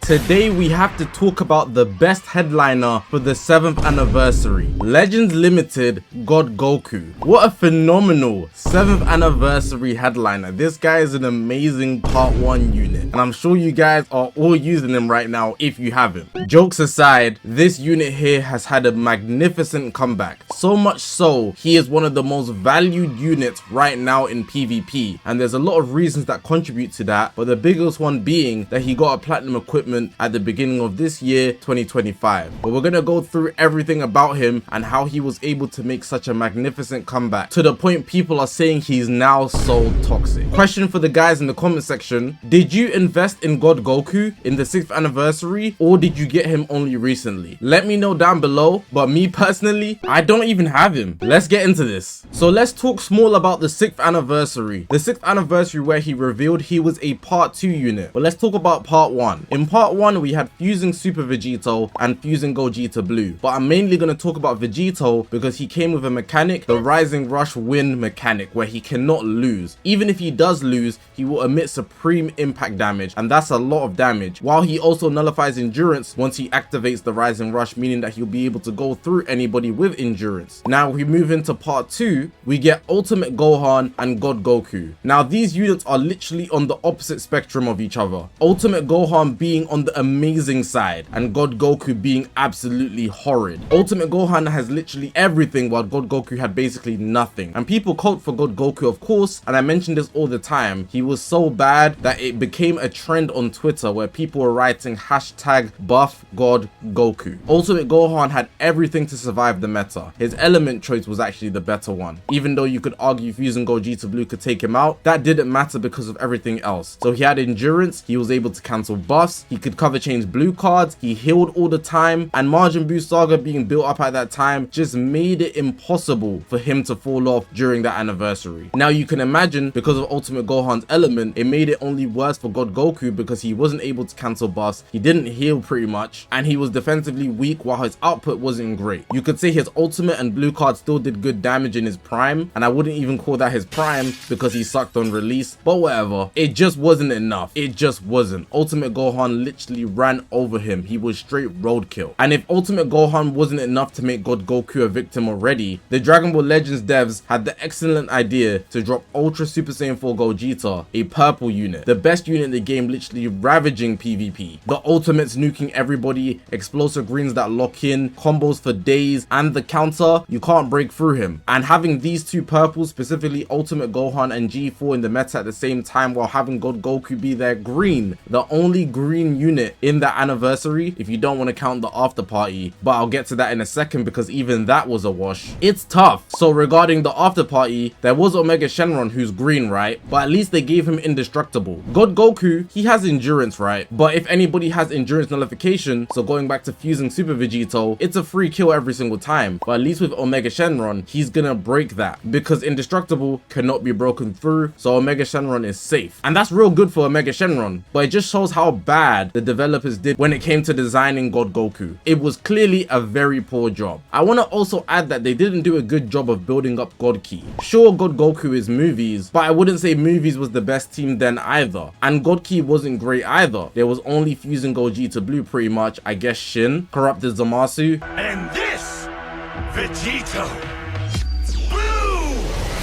Today we have to talk about the best headliner for the 7th anniversary. Legends Limited God Goku. What a phenomenal 7th anniversary headliner. This guy is an amazing part 1 unit, and I'm sure you guys are all using him right now if you haven't. Jokes aside, this unit here has had a magnificent comeback. So much so, he is one of the most valued units right now in PvP, and there's a lot of reasons that contribute to that, but the biggest one being that he got a platinum equipment at the beginning of this year 2025. But we're gonna go through everything about him and how he was able to make such a magnificent comeback to the point people are saying he's now so toxic. Question for the guys in the comment section: did you invest in God Goku in the 6th anniversary, or did you get him only recently? Let me know down below, but me personally, I don't even have him. Let's get into this. So let's talk small about the 6th anniversary. The 6th anniversary where he revealed he was a part 2 unit. But let's talk about part 1. In part 1 we had fusing Super Vegito and fusing Gogeta Blue, but I'm mainly going to talk about Vegito because he came with a mechanic, the Rising Rush Wind mechanic, where he cannot lose. Even if he does lose, he will emit supreme impact damage, and that's a lot of damage, while he also nullifies endurance once he activates the Rising Rush, meaning that he'll be able to go through anybody with endurance. Now we move into part 2, we get Ultimate Gohan and God Goku. Now these units are literally on the opposite spectrum of each other, Ultimate Gohan being on the amazing side and God Goku being absolutely horrid. Ultimate Gohan has literally everything while God Goku had basically nothing, and people called for God Goku, of course, and I mention this all the time. He was so bad that it became a trend on Twitter where people were writing hashtag buff God Goku. Ultimate Gohan had everything to survive the meta. His element choice was actually the better one. Even though you could argue fusing Gogeta Blue could take him out, that didn't matter because of everything else. So he had endurance, he was able to cancel buffs, he could cover change blue cards, he healed all the time, and Majin Buu Saga being built up at that time just made it impossible for him to fall off during that anniversary. Now you can imagine, because of Ultimate Gohan's element, it made it only worse for God Goku because he wasn't able to cancel buffs, he didn't heal pretty much, and he was defensively weak while his output wasn't great. You could say his ultimate and blue card still did good damage in his prime, and I wouldn't even call that his prime because he sucked on release, but whatever. It just wasn't enough. It just wasn't. Ultimate Gohan literally ran over him. He was straight roadkill. And if Ultimate Gohan wasn't enough to make God Goku a victim already, the Dragon Ball Legends devs had the excellent idea to drop Ultra Super Saiyan 4 Gogeta, a purple unit, the best unit in the game, literally ravaging PvP. The ultimates nuking everybody, explosive greens that lock in, combos for days, and the counter, you can't break through him. And having these two purples, specifically Ultimate Gohan and G4 in the meta at the same time, while having God Goku be their green, the only green unit in that anniversary, if you don't want to count the after party, but I'll get to that in a second because even that was a wash. It's tough. So regarding the after party, there was Omega Shenron who's green, right? But at least they gave him indestructible. God Goku, he has endurance, right? But if anybody has endurance nullification, so going back to fusing Super Vegito, it's a free kill every single time. But at least with Omega Shenron, he's gonna break that because indestructible cannot be broken through, so Omega Shenron is safe. And that's real good for Omega Shenron, but it just shows how bad the developers did when it came to designing God Goku. It was clearly a very poor job. I want to also add that they didn't do a good job of building up God Ki. Sure, God Goku is movies, but I wouldn't say movies was the best team then either. And God Ki wasn't great either. There was only fusing Gogeta Blue pretty much, I guess Shin, corrupted Zamasu. And this, Vegito.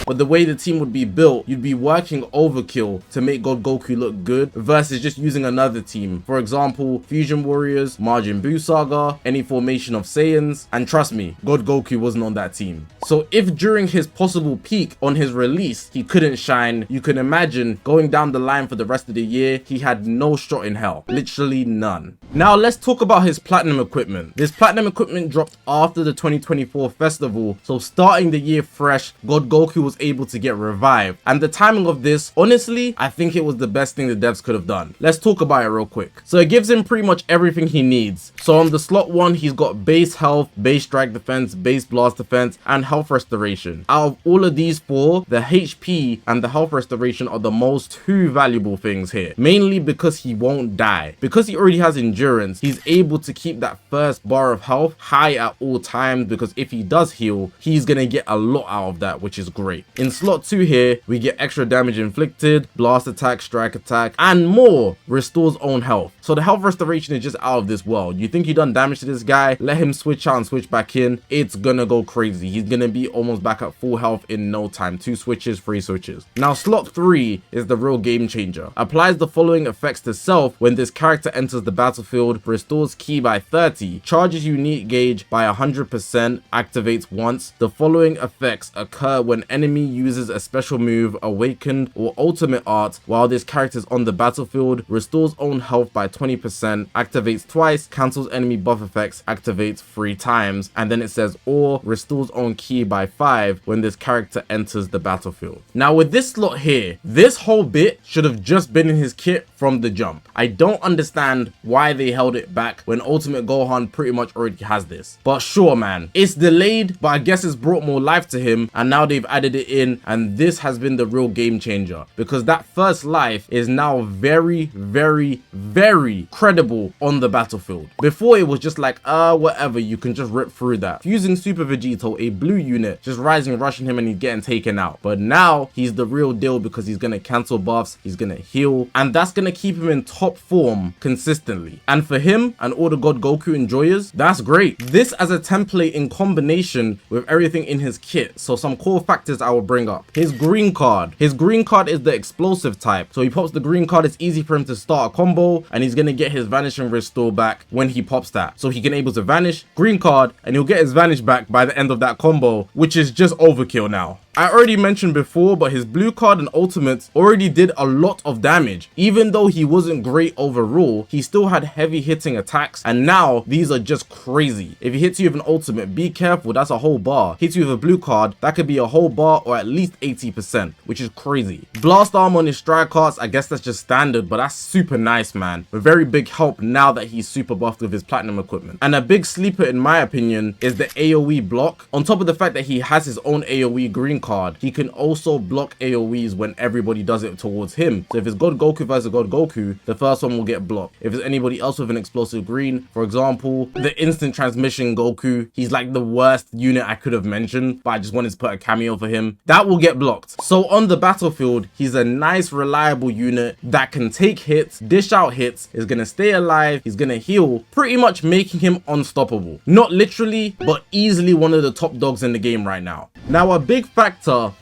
But the way the team would be built, you'd be working overkill to make God Goku look good versus just using another team. For example, Fusion Warriors, Majin Buu Saga, any formation of Saiyans, and trust me, God Goku wasn't on that team. So if during his possible peak on his release, he couldn't shine, you can imagine going down the line for the rest of the year, he had no shot in hell. Literally none. Now let's talk about his platinum equipment. This platinum equipment dropped after the 2024 festival, so starting the year fresh, God Goku was able to get revived, and the timing of this, honestly, I think it was the best thing the devs could have done. Let's talk about it real quick. So it gives him pretty much everything he needs. So on the slot 1, he's got base health, base strike defense, base blast defense, and health restoration. Out of all of these 4, the HP and the health restoration are the most 2 valuable things here, mainly because he won't die. Because he already has endurance, he's able to keep that first bar of health high at all times, because if he does heal, he's gonna get a lot out of that, which is great. great. In slot 2 here, we get extra damage inflicted, blast attack, strike attack, and more. Restores own health. So the health restoration is just out of this world. You think you done damage to this guy, let him switch out and switch back in, it's gonna go crazy. He's gonna be almost back at full health in no time. 2 switches, 3 switches. Now slot 3 is the real game changer. Applies the following effects to self when this character enters the battlefield, restores ki by 30, charges unique gauge by 100%, activates once. The following effects occur when enemy uses a special move, awakened, or ultimate art while this character is on the battlefield, restores own health by 20%, activates twice, cancels enemy buff effects, activates 3 times, and then it says or restores own ki by 5 when this character enters the battlefield. Now with this slot here, this whole bit should have just been in his kit from the jump. I don't understand why they held it back when Ultimate Gohan pretty much already has this. But sure man, it's delayed, but I guess it's brought more life to him, and now they've added it in, and this has been the real game changer because that first life is now very, very, very credible on the battlefield. Before it was just like, whatever, you can just rip through that. Fusing Super Vegito, a blue unit, just rising, rushing him, and he's getting taken out. But now he's the real deal because he's gonna cancel buffs, he's gonna heal, and that's gonna keep him in top form consistently. And for him and all the God Goku enjoyers, that's great. This as a template in combination with everything in his kit. So some core factors I will bring up. His green card. His green card is the explosive type. So he pops the green card, it's easy for him to start a combo, and he's gonna get his vanish and restore back when he pops that. So he can able to vanish, green card, and he'll get his vanish back by the end of that combo, which is just overkill now. I already mentioned before, but his blue card and ultimates already did a lot of damage. Even though he wasn't great overall, he still had heavy hitting attacks, and now these are just crazy. If he hits you with an ultimate, be careful, that's a whole bar. Hits you with a blue card, that could be a whole bar or at least 80%, which is crazy. Blast arm on his strike cards, I guess that's just standard, but that's super nice, man. A very big help now that he's super buffed with his platinum equipment. And a big sleeper in my opinion is the AoE block. On top of the fact that he has his own AoE green card, he can also block AoEs when everybody does it towards him. So if it's God Goku versus God Goku, the first one will get blocked. If it's anybody else with an explosive green, for example, the instant transmission Goku, he's like the worst unit I could have mentioned, but I just wanted to put a cameo for him, that will get blocked. So on the battlefield, he's a nice reliable unit that can take hits, dish out hits, is gonna stay alive, he's gonna heal, pretty much making him unstoppable. Not literally, but easily one of the top dogs in the game right now. Now a big factor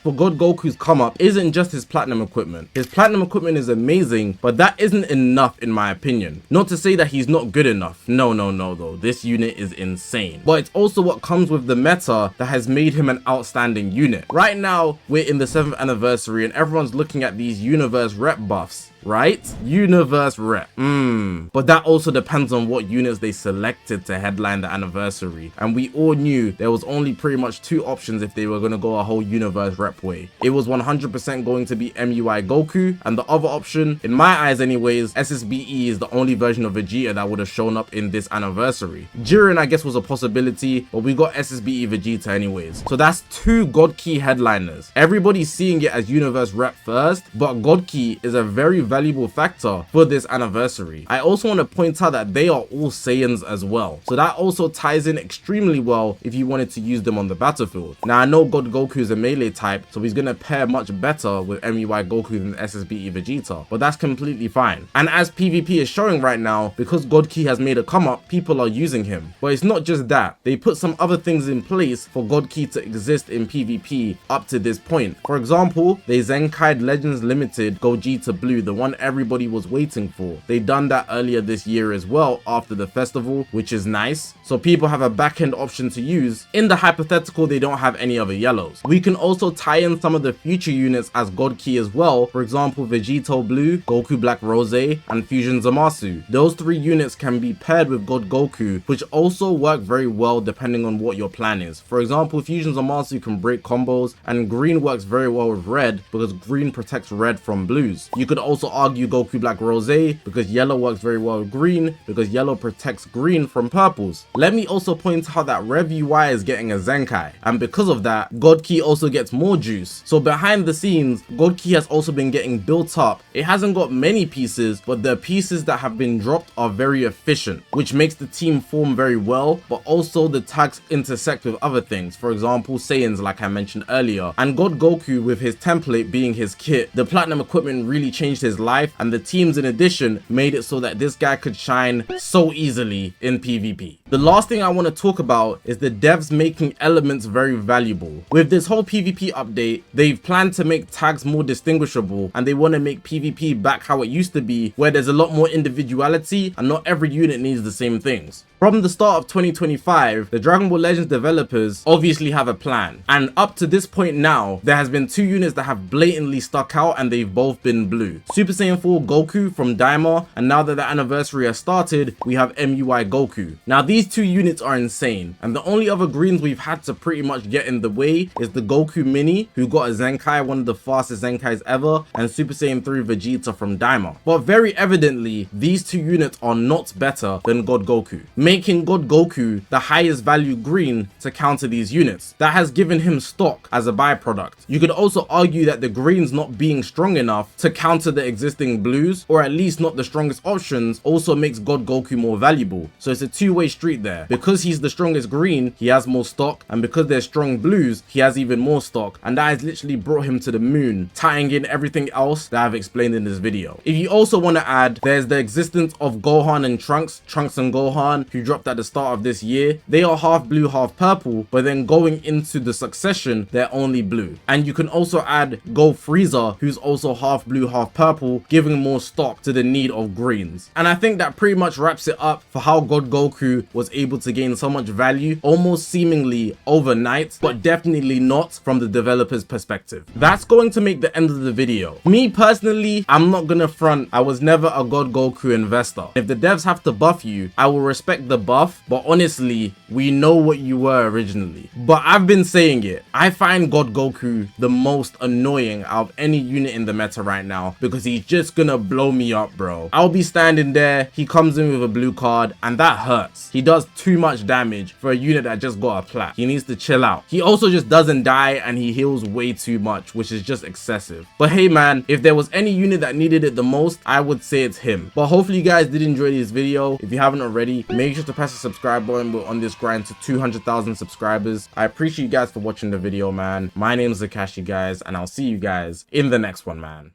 for God Goku's come up isn't just his platinum equipment. His platinum equipment is amazing, but that isn't enough in my opinion. Not to say that he's not good enough. No though. This unit is insane. But it's also what comes with the meta that has made him an outstanding unit. Right now, we're in the 7th anniversary and everyone's looking at these universe rep buffs. Right? Universe rep. But that also depends on what units they selected to headline the anniversary. And we all knew there was only pretty much 2 options if they were going to go a whole universe rep way. It was 100% going to be MUI Goku, and the other option, in my eyes anyways, SSBE is the only version of Vegeta that would have shown up in this anniversary. Jiren I guess was a possibility, but we got SSBE Vegeta anyways. So that's 2 God Ki headliners. Everybody's seeing it as universe rep first, but God Ki is a very valuable factor for this anniversary. I also want to point out that they are all Saiyans as well, so that also ties in extremely well if you wanted to use them on the battlefield. Now I know God Goku is a melee type, so he's gonna pair much better with MUI Goku than SSBE Vegeta, but that's completely fine. And as PvP is showing right now, because God Ki has made a come up, people are using him. But it's not just that, they put some other things in place for God Ki to exist in PvP up to this point. For example, they Zenkai'd Legends Limited Gogeta Blue, the one everybody was waiting for. They done that earlier this year as well after the festival, which is nice. So people have a back-end option to use in the hypothetical they don't have any other yellows. We can also tie in some of the future units as God Ki as well. For example, Vegito Blue, Goku Black Rose, and Fusion Zamasu. Those 3 units can be paired with God Goku, which also work very well depending on what your plan is. For example, Fusion Zamasu can break combos, and green works very well with red because green protects red from blues. You could also argue Goku Black Rose because yellow works very well with green because yellow protects green from purples. Let me also point out that Rev UI is getting a Zenkai, and because of that, God Ki also gets more juice. So behind the scenes, God Ki has also been getting built up. It hasn't got many pieces, but the pieces that have been dropped are very efficient, which makes the team form very well, but also the tags intersect with other things. For example, Saiyans like I mentioned earlier, and God Goku with his template being his kit. The platinum equipment really changed his life, and the teams in addition made it so that this guy could shine so easily in PvP. The last thing I want to talk about is the devs making elements very valuable. With this whole PvP update, they've planned to make tags more distinguishable, and they want to make PvP back how it used to be, where there's a lot more individuality and not every unit needs the same things. From the start of 2025, the Dragon Ball Legends developers obviously have a plan, and up to this point now, there has been 2 units that have blatantly stuck out and they've both been blue. Super Saiyan 4 Goku from Daima, and now that the anniversary has started, we have MUI Goku. Now these 2 units are insane, and the only other greens we've had to pretty much get in the way is the Goku Mini, who got a Zenkai, one of the fastest Zenkais ever, and Super Saiyan 3 Vegeta from Daima. But very evidently, these 2 units are not better than God Goku, making God Goku the highest value green to counter these units. That has given him stock as a byproduct. You could also argue that the greens not being strong enough to counter the existing blues, or at least not the strongest options, also makes God Goku more valuable. So it's a two-way street there. Because he's the strongest green, he has more stock, and because there's strong blues, he has even more stock, and that has literally brought him to the moon, tying in everything else that I've explained in this video. If you also want to add, there's the existence of Gohan and Trunks and Gohan, who dropped at the start of this year. They are half blue, half purple, but then going into the succession, they're only blue. And you can also add Go Frieza, who's also half blue, half purple, giving more stock to the need of greens. And I think that pretty much wraps it up for how God Goku was able to gain so much value, almost seemingly overnight, but definitely not from the developer's perspective. That's going to make the end of the video. Me personally, I'm not gonna front, I was never a God Goku investor. If the devs have to buff you, I will respect the buff, but honestly, we know what you were originally. But I've been saying it, I find God Goku the most annoying out of any unit in the meta right now, because he's just gonna blow me up, bro. I'll be standing there, he comes in with a blue card, and that hurts. He does too much damage for a unit that just got a plat. He needs to chill out. He also just doesn't die, and he heals way too much, which is just excessive. But hey man, if there was any unit that needed it the most, I would say it's him. But hopefully you guys did enjoy this video. If you haven't already, make sure to press the subscribe button. We're on this grind to 200,000 subscribers. I appreciate you guys for watching the video, man. My name is Zakashi, guys, and I'll see you guys in the next one, man.